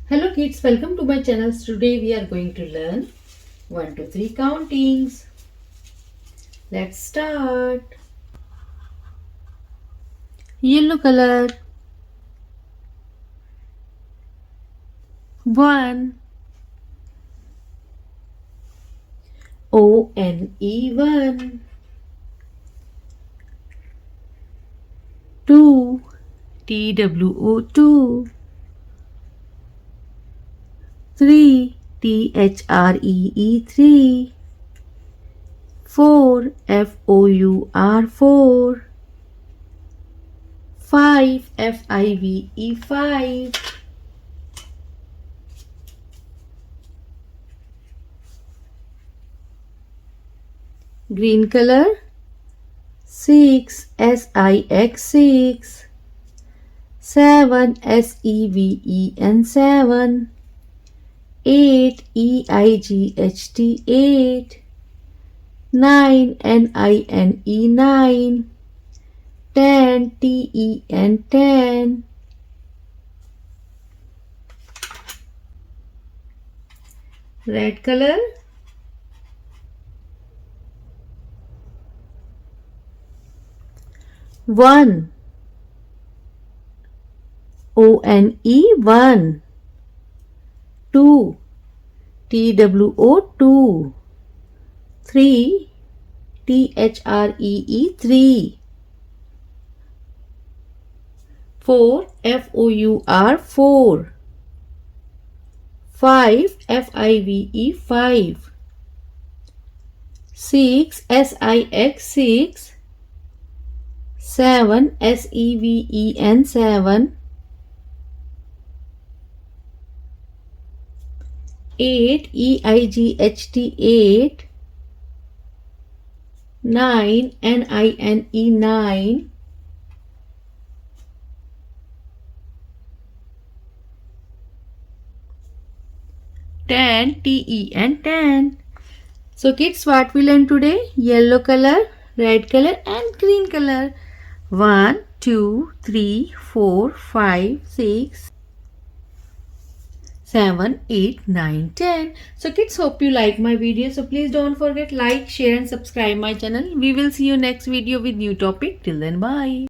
Hello kids, welcome to my channel. Today we are going to learn 1 to 3 countings. Let's start. Yellow color. 1. O-N-E 1. 2. T-W-O 2. 3. T-H-R-E-E 3. 4. F-O-U-R 4. 5. F-I-V-E 5. Green color. 6. S-I-X 6. 7. S-E-V-E-N 7. 8. E-I-G-H-T 8. 9. N-I-N-E 9. 10. T-E-N 10. Red color. 1. O-N-E 1. 2. T-W-O 2. 3. T-H-R-E-E 3. 4. F-O-U-R 4. 5. F-I-V-E 5. 6. S-I-X 6. 7. S-E-V-E-N 7. 8. E-I-G-H-T 8. 9. N-I-N-E 9. 10. T-E-N 10. So kids, what we learned today? Yellow color, red color and green color. 1, 2, 3, 4, 5, 6, 7, 8, 9, 10. So kids, hope you like my video. So please don't forget like, share and subscribe my channel. We will see you next video with new topic. Till then, bye.